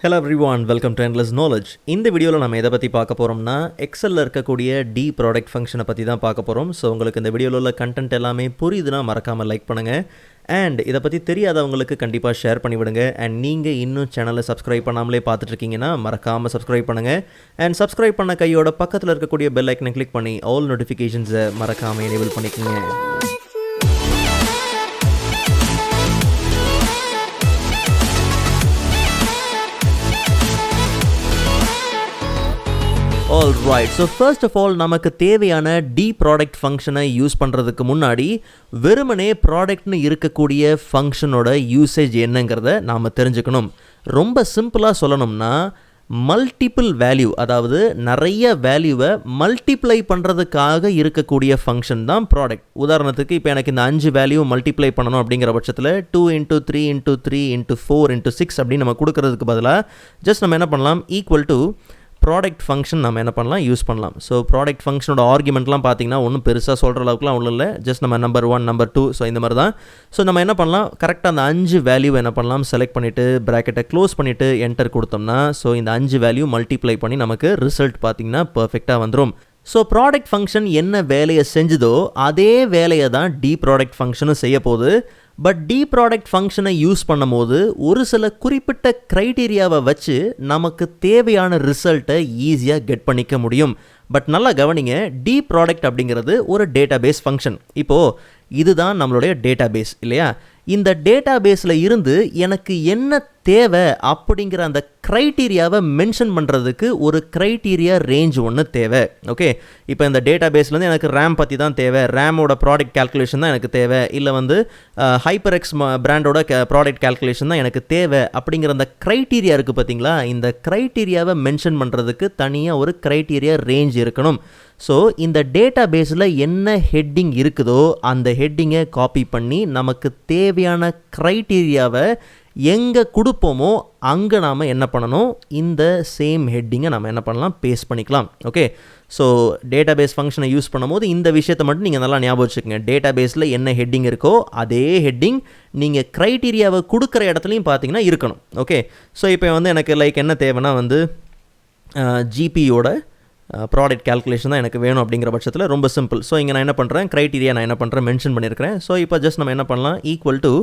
Hello everyone, welcome to Endless Knowledge. இந்த வீடியோவில் நம்ம எதை பற்றி பார்க்க போகிறோம்னா எக்ஸலில் இருக்கக்கூடிய DPRODUCT ஃபங்க்ஷனை பற்றி தான் பார்க்க போகிறோம். ஸோ உங்களுக்கு இந்த வீடியோவில் உள்ள கண்டென்ட் எல்லாமே புரியுதுன்னா மறக்காமல் லைக் பண்ணுங்கள். அண்ட் இதை பற்றி தெரியாதவங்களுக்கு கண்டிப்பாக ஷேர் பண்ணிவிடுங்க. அண்ட் நீங்கள் இன்னும் சேனலை சப்ஸ்கிரைப் பண்ணாமலே பார்த்துட்ருக்கீங்கன்னா மறக்காமல் சப்ஸ்கிரைப் பண்ணுங்கள். அண்ட் சப்ஸ்கிரைப் பண்ண கையோட பக்கத்தில் இருக்கக்கூடிய பெல் ஐக்கனை கிளிக் பண்ணி ஆல் நோட்டிஃபிகேஷன்ஸை மறக்காமல் எனேபிள் பண்ணிக்கோங்க. Alright, so first of all நமக்கு தேவையான DPRODUCT ஃபங்க்ஷனை யூஸ் பண்ணுறதுக்கு முன்னாடி வெறுமனே ப்ராடக்ட்னு இருக்கக்கூடிய ஃபங்க்ஷனோட யூசேஜ் என்னங்கிறத நாம் தெரிஞ்சுக்கணும். ரொம்ப சிம்பிளாக சொல்லணும்னா மல்டிபிள் வேல்யூ, அதாவது நிறைய வேல்யூவை மல்டிப்ளை பண்ணுறதுக்காக இருக்கக்கூடிய ஃபங்க்ஷன் தான் ப்ராடக்ட். உதாரணத்துக்கு இப்போ எனக்கு இந்த 5 வேல்யூ மல்டிப்ளை பண்ணணும் அப்படிங்கிற பட்சத்தில் 2 × 3 × 3 × 4 × 6 அப்படின்னு நம்ம கொடுக்கறதுக்கு பதிலாக ஜஸ்ட் நம்ம என்ன பண்ணலாம், ஈக்குவல் டு ப்ராடக்ட் ஃபங்க்ஷன் நம்ம என்ன பண்ணலாம், யூஸ் பண்ணலாம். ஸோ ப்ராடக்ட் ஃபங்க்ஷனோட ஆர்குமெண்ட்லாம் பார்த்தீங்கன்னா ஒன்றும் பெருசாக சொல்கிற அளவுக்குலாம் ஒன்றும் இல்லை. ஜஸ்ட் நம்ம நம்பர் 1 நம்பர் 2 ஸோ இந்த மாதிரி தான். ஸோ நம்ம என்ன பண்ணலாம், கரெக்டாக அந்த 5 வேல்யூ என்ன பண்ணலாம், செலக்ட் பண்ணிவிட்டு ப்ராக்கெட்டை க்ளோஸ் பண்ணிவிட்டு என்டர் கொடுத்தோம்னா ஸோ இந்த 5 வேல்யூ மல்டிப்ளை பண்ணி நமக்கு ரிசல்ட் பார்த்திங்கன்னா பர்ஃபெக்டாக வந்துடும். ஸோ ப்ராடக்ட் ஃபங்க்ஷன் என்ன வேலையை செஞ்சுதோ அதே வேலையை தான் DPRODUCT ஃபங்க்ஷனும் செய்ய போகுது. பட் DPRODUCT ஃபங்க்ஷனை யூஸ் பண்ணும் போது ஒரு சில குறிப்பிட்ட க்ரைட்டீரியாவை வச்சு நமக்கு தேவையான ரிசல்ட்டை ஈஸியாக கெட் பண்ணிக்க முடியும். பட் நல்லா கவனிங்க, DPRODUCT அப்படிங்கிறது ஒரு டேட்டாபேஸ் ஃபங்க்ஷன். இப்போது இதுதான் நம்மளுடைய டேட்டாபேஸ் இல்லையா? இந்த டேட்டாபேஸில் இருந்து எனக்கு என்ன தேவை அப்படிங்கிற அந்த க்ரைட்டீரியாவை மென்ஷன் பண்ணுறதுக்கு ஒரு க்ரைட்டீரியா ரேஞ்ச் ஒன்று தேவை. ஓகே, இப்போ இந்த டேட்டாபேஸ்லேருந்து எனக்கு ரேம் பற்றி தான் தேவை, ரேமோட ப்ராடக்ட் கேல்குலேஷன் தான் எனக்கு தேவை, இல்லை வந்து ஹைப்பர்எக்ஸ் பிராண்டோட ப்ராடக்ட் கேல்குலேஷன் தான் எனக்கு தேவை அப்படிங்கிற அந்த க்ரைட்டீரியா இருக்குது பார்த்தீங்களா? இந்த க்ரைட்டீரியாவை மென்ஷன் பண்ணுறதுக்கு தனியாக ஒரு க்ரைட்டீரியா ரேஞ்ச் இருக்கணும். ஸோ இந்த டேட்டாபேஸில் என்ன ஹெட்டிங் இருக்குதோ அந்த ஹெட்டிங்கை காப்பி பண்ணி நமக்கு தேவையான க்ரைட்டீரியாவை எங்கே கொடுப்போமோ அங்கே நாம் என்ன பண்ணணும், இந்த சேம் ஹெட்டிங்கை நம்ம என்ன பண்ணலாம், பேஸ்ட் பண்ணிக்கலாம். ஓகே, ஸோ டேட்டாபேஸ் ஃபங்க்ஷனை யூஸ் பண்ணும்போது இந்த விஷயத்தை மட்டும் நீங்கள் நல்லா ஞாபகம் வச்சுக்கோங்க. டேட்டாபேஸில் என்ன ஹெட்டிங் இருக்கோ அதே ஹெட்டிங் நீங்கள் க்ரைட்டீரியாவை கொடுக்குற இடத்துலையும் பார்த்தீங்கன்னா இருக்கணும். ஓகே, ஸோ இப்போ வந்து எனக்கு லைக் என்ன தேவைன்னா வந்து ஜிபியோட ப்ராடக்ட் கேல்குலேஷன் தான் எனக்கு வேணும் அப்படிங்கிற பட்சத்தில் ரொம்ப சிம்பிள். ஸோ இங்கே நான் என்ன பண்ணுறேன், க்ரைட்டீரியா நான் என்ன பண்ணுறேன், மென்ஷன் பண்ணியிருக்கிறேன். ஸோ இப்போ ஜஸ்ட் நம்ம என்ன பண்ணலாம், equal to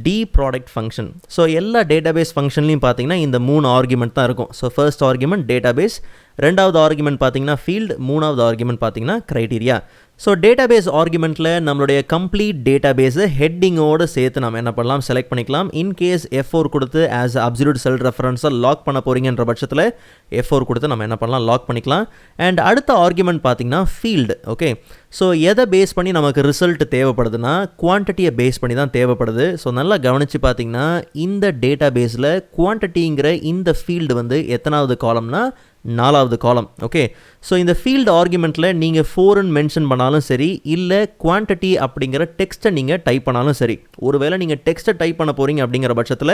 DPRODUCT function. So எல்லா டேட்டாபேஸ் ஃபங்க்ஷன்லையும் பார்த்தீங்கன்னா இந்த 3 ஆர்குமெண்ட் தான் இருக்கும். ஸோ ஃபர்ஸ்ட் ஆர்குமெண்ட் டேட்டாபேஸ், ரெண்டாவது ஆர்குமெண்ட் பார்த்தீங்கன்னா ஃபீல்டு, மூணாவது ஆர்குமெண்ட் பார்த்தீங்கன்னா க்ரைட்டீரியா. ஸோ டேட்டாபேஸ் ஆர்குமெண்ட்டில் நம்மளுடைய கம்ப்ளீட் டேட்டாபேஸை ஹெட்டிங்கோடு சேர்த்து நம்ம என்ன பண்ணலாம், செலக்ட் பண்ணிக்கலாம். இன்கேஸ் F4 கொடுத்து ஆஸ் அப்சல்யூட் செல் ரெஃபரன்ஸை லாக் பண்ண போகிறீங்கன்ற பட்சத்தில் F4 கொடுத்து நம்ம என்ன பண்ணலாம், லாக் பண்ணிக்கலாம். அண்ட் அடுத்த ஆர்குமெண்ட் பார்த்தீங்கன்னா ஃபீல்டு. ஓகே, ஸோ எதை பேஸ் பண்ணி நமக்கு ரிசல்ட் தேவைப்படுதுன்னா குவான்டிட்டியை பேஸ் பண்ணி தான் தேவைப்படுது. ஸோ நல்லா கவனித்து பார்த்தீங்கன்னா இந்த டேட்டாபேஸில் குவான்டிட்டிங்கிற இந்த ஃபீல்டு வந்து எத்தனாவது காலம்னா 4வது காலம். ஓகே, ஸோ இந்த ஃபீல்டு ஆர்குமெண்ட்டில் நீங்கள் 4ன்னு மென்ஷன் பண்ணாலும் சரி, இல்லை குவான்டிட்டி அப்படிங்கிற டெக்ஸ்ட்டை நீங்கள் டைப் பண்ணாலும் சரி. ஒருவேளை நீங்கள் டெக்ஸ்ட்டை டைப் பண்ண போகிறீங்க அப்படிங்கிற பட்சத்தில்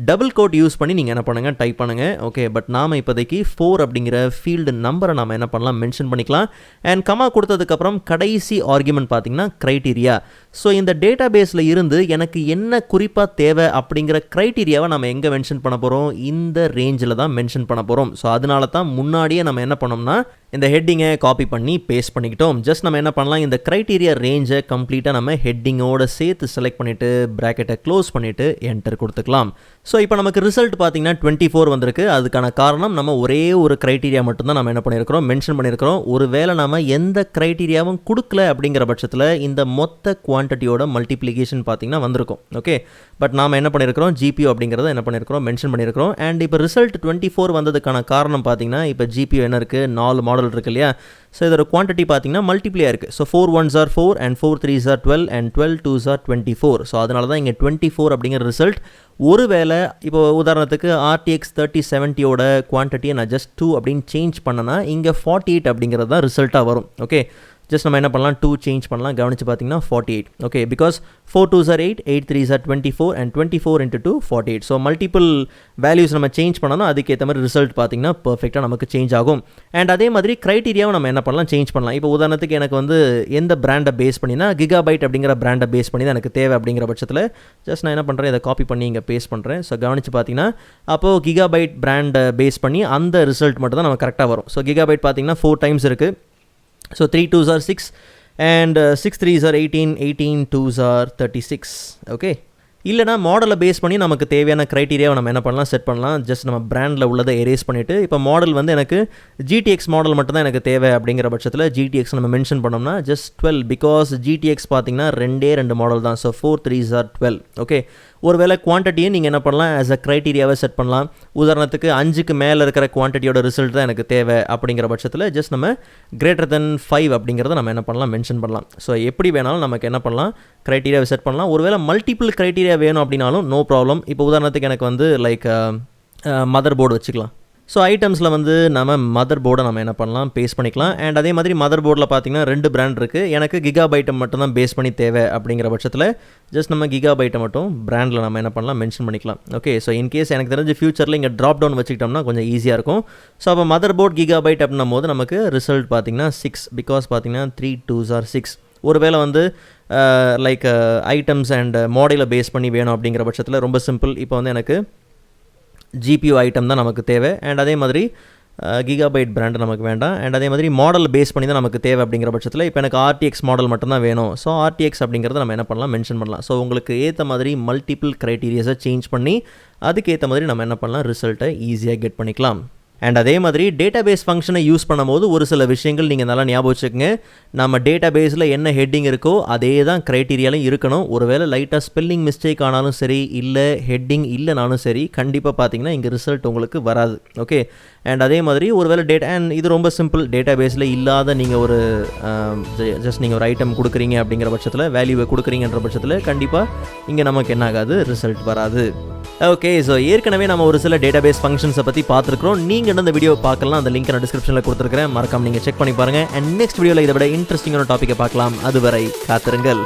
டபுள் கோட் யூஸ் பண்ணி நீங்கள் என்ன பண்ணுங்கள், டைப் பண்ணுங்கள். ஓகே, பட் நாம் இப்போதைக்கு 4 அப்படிங்கிற ஃபீல்டு நம்பரை நாம் என்ன பண்ணலாம், மென்ஷன் பண்ணிக்கலாம். அண்ட் கமா கொடுத்ததுக்கப்புறம் கடைசி ஆர்குமெண்ட் பார்த்தீங்கன்னா க்ரைட்டீரியா. ஸோ இந்த டேட்டாபேஸில் இருந்து எனக்கு என்ன குறிப்பாக தேவை அப்படிங்கிற க்ரைட்டீரியாவை நம்ம எங்கே மென்ஷன் பண்ண போகிறோம், இந்த ரேஞ்சில் தான் மென்ஷன் பண்ண போகிறோம். ஸோ அதனால தான் முன்னாடியே நம்ம என்ன பண்ணோம்னா இந்த ஹெட்டிங்கை காப்பி பண்ணி பேஸ்ட் பண்ணிக்கிட்டோம். ஜஸ்ட் நம்ம என்ன பண்ணலாம், இந்த க்ரைட்டீரியா ரேஞ்சை கம்ப்ளீட்டாக நம்ம ஹெட்டிங்கோடு சேர்த்து செலக்ட் பண்ணிவிட்டு ப்ராக்கெட்டை க்ளோஸ் பண்ணிவிட்டு என்டர் கொடுத்துக்கலாம். ஸோ இப்போ நமக்கு ரிசல்ட் பார்த்தீங்கன்னா 24 வந்திருக்கு. அதுக்கான காரணம் நம்ம ஒரே ஒரு க்ரைட்டீரியா மட்டும்தான் நம்ம என்ன பண்ணியிருக்கிறோம், மென்ஷன் பண்ணியிருக்கிறோம். ஒருவேளை நம்ம எந்த க்ரைட்டீரியாவும் கொடுக்கல அப்படிங்கிற பட்சத்தில் இந்த மொத்த குவான்டிட்டியோட மல்டிப்ளிகேஷன் பார்த்தீங்கன்னா வந்திருக்கும். ஓகே, பட் நாம் என்ன பண்ணியிருக்கிறோம், GPU அப்படிங்கிறத என்ன பண்ணியிருக்கிறோம், மென்ஷன் பண்ணியிருக்கிறோம். அண்ட் இப்போ ரிசல்ட் 24 வந்ததுக்கான காரணம் பார்த்தீங்கன்னா இப்போ GPU என்ன இருக்குது, 4 மாடல் இருக்கு இல்லையா? ஸோ இதோட குவான்டிட்டி பார்த்தீங்கன்னா மல்டிப்ளே இருக்குது. So 4 1s are 4 and 4 3s are 12 and 12 2s are 24. So அதனால தான் இங்கே 24 அப்படிங்கிற ரிசல்ட். ஒருவேளை இப்போ உதாரணத்துக்கு RTX 3070யோட குவான்டிட்டியை நான் ஜஸ்ட் 2 அப்படின்னு சேஞ்ச் பண்ணனா இங்கே 48 அப்படிங்கிறது தான் ரிசல்ட்டாக வரும். ஓகே, ஜஸ்ட் நம்ம என்ன பண்ணலாம் 2 சேஞ்ச் பண்ணலாம். கவனிச்சு பார்த்தீங்கன்னா 48. Okay, because 4 2s are 8, 8 3s are 24 and 24 into 2 48. So multiple values நம்ம சேஞ்ச் பண்ணோம்னா அதுக்கேற்ற மாதிரி ரிசல்ட் பார்த்தீங்கன்னா பர்ஃபெக்டாக நமக்கு சேஞ்ச் ஆகும். அண்ட் அதே மாதிரி க்ரைட்டீரியாவை நம்ம என்ன பண்ணலாம் சேஞ்ச் பண்ணலாம். இப்போ உதாரணத்துக்கு எனக்கு வந்து எந்த பிராண்டை பேஸ் பண்ணினா கிகாபைட் அப்படிங்கிற பிராண்டை பேஸ் பண்ணி தான் எனக்கு தேவை அப்படிங்கிற பட்சத்தில் ஜஸ்ட் நான் என்ன பண்ணுறேன், இதை காப்பி பண்ணி இங்கே பேஸ்ட் பண்ணுறேன். ஸோ கவனிச்சு பார்த்தீங்கன்னா அப்போது கிகாபைட் பிராண்டை பேஸ் பண்ணி அந்த ரிசல்ட் மட்டும் தான் நம்ம கரெக்டாக வரும். ஸோ கிகாபைட் பார்த்தீங்கன்னா 4 டைம்ஸ் இருக்குது. So 3 2s are 6 and 6 3s are 18, 18 2s are 36. Okay, இல்லைனா மாடலை பேஸ் பண்ணி நமக்கு தேவையான க்ரைட்டீரியாவை நம்ம என்ன பண்ணலாம் செட் பண்ணலாம். ஜஸ்ட் நம்ம பிராண்டில் உள்ளதை எரேஸ் பண்ணிவிட்டு இப்போ மாடல் வந்து எனக்கு ஜிடிஎக்ஸ் மாடல் மட்டும் தான் எனக்கு தேவை அப்படிங்கிற பட்சத்தில் ஜிடிஎக்ஸ் நம்ம மென்ஷன் பண்ணோம்னா ஜஸ்ட் 12, பிகாஸ் ஜிடிஎக்ஸ் பார்த்தீங்கன்னா 2 மாடல் தான். So 4 3s are 12. ஓகே, ஒருவேளை குவான்டிட்டியை நீங்கள் என்ன பண்ணலாம் ஆஸ் அ க்ரைட்டீரியாவை செட் பண்ணலாம். உதாரணத்துக்கு 5க்கு மேலே இருக்கிற குவான்டிட்டியோட ரிசல்ட் தான் எனக்கு தேவை அப்படிங்கிற பட்சத்தில் ஜஸ்ட் நம்ம >5 அப்படிங்கிறத நம்ம என்ன பண்ணலாம் மென்ஷன் பண்ணலாம். ஸோ எப்படி வேணாலும் நமக்கு என்ன பண்ணலாம் க்ரைட்டீரியாவை செட் பண்ணலாம். ஒருவேளை மல்டிபிள் க்ரைட்டீரியா வேணும் அப்படின்னாலும் நோ ப்ராப்ளம். இப்போ உதாரணத்துக்கு எனக்கு வந்து லைக் மதர் போர்டு வச்சுக்கலாம். ஸோ ஐட்டம்ஸில் வந்து நம்ம மதர் போர்டை நம்ம என்ன பண்ணலாம் பேஸ்ட் பண்ணிக்கலாம். அண்ட் அதே மாதிரி மதர் போர்டில் பார்த்தீங்கன்னா 2 பிராண்ட் இருக்குது. எனக்கு கிகாபைட்டை மட்டும் தான் பேஸ் பண்ணி தேவை அப்படிங்கிற பட்சத்தில் ஜஸ்ட் நம்ம கிகாபைட்டை மட்டும் பிராண்டில் நம்ம என்ன பண்ணலாம் மென்ஷன் பண்ணிக்கலாம். ஓகே, ஸோ இன்கேஸ் எனக்கு தெரிஞ்ச ஃபியூச்சரில் இங்கே ட்ராப் டவுன் வச்சுக்கிட்டோம்னா கொஞ்சம் ஈஸியாக இருக்கும். ஸோ அப்போ மதர் போர்ட் கிகாபைட் அப்படின்னும் போது நமக்கு ரிசல்ட் பார்த்தீங்கன்னா 6, பிகாஸ் பார்த்தீங்கன்னா 3 2s are 6. ஒருவேளை வந்து லைக் ஐட்டம்ஸ் அண்ட் மாடலை பேஸ் பண்ணி வேணும் அப்படிங்கிற பட்சத்தில் ரொம்ப சிம்பிள். இப்போ வந்து எனக்கு ஜிபியூ ஐட்டம் தான் நமக்கு தேவை. அண்ட் அதே மாதிரி கிகாபைட் பிராண்டு நமக்கு வேண்டாம். அண்ட் அதே மாதிரி மாடல் பேஸ் பண்ணி தான் நமக்கு தேவை அப்படிங்கிற பட்சத்தில் இப்போ எனக்கு RTX மாடல் மட்டும்தான் வேணும். ஸோ RTX அப்படிங்கிறத நம்ம என்ன பண்ணலாம் மென்ஷன் பண்ணலாம். ஸோ உங்களுக்கு ஏற்ற மாதிரி மல்டிபிள் க்ரைட்டீரியாஸை சேஞ்ச் பண்ணி அதுக்கேற்ற மாதிரி நம்ம என்ன பண்ணலாம் ரிசல்ட்டை ஈஸியாக கெட் பண்ணிக்கலாம். அண்ட் அதே மாதிரி டேட்டாபேஸ் ஃபங்க்ஷனை யூஸ் பண்ணும்போது ஒரு சில விஷயங்கள் நீங்கள் நல்லா ஞாபகம் வச்சுக்கோங்க. நம்ம டேட்டாபேஸில் என்ன ஹெட்டிங் இருக்கோ அதே தான் க்ரைட்டீரியாலும் இருக்கணும். ஒருவேளை லைட்டாக ஸ்பெல்லிங் மிஸ்டேக் ஆனாலும் சரி, இல்லை ஹெட்டிங் இல்லைனாலும் சரி, கண்டிப்பாக பார்த்தீங்கன்னா இங்கே ரிசல்ட் உங்களுக்கு வராது. ஓகே, அண்ட் அதே மாதிரி ஒருவேளை அண்ட் இது ரொம்ப சிம்பிள், டேட்டாபேஸில் இல்லாத நீங்கள் ஒரு ஜஸ்ட் நீங்கள் ஒரு ஐட்டம் கொடுக்குறீங்க அப்படிங்கிற பட்சத்தில் வேல்யூவை கொடுக்குறீங்கன்ற பட்சத்தில் கண்டிப்பாக இங்கே நமக்கு என்ன ஆகாது ரிசல்ட் வராது. ஓகே, ஸோ ஏற்கனவே நம்ம ஒரு சில டேட்டாபேஸ் ஃபங்க்ஷன்ஸை பற்றி பார்த்துருக்கிறோம். நீங்கள் இந்த வீடியோ பார்க்கலாம், அந்த லிங்க் நான் டிஸ்கிரிப்ஷனில் கொடுத்துருக்கிறேன், மறக்காம நீங்கள் செக் பண்ணி பாருங்கள். அண்ட் நெக்ஸ்ட் வீடியோவில் இதை விட இன்ட்ரெஸ்டிங்கான டாப்பிக்கை பார்க்கலாம். அதுவரை காத்திருங்கள்.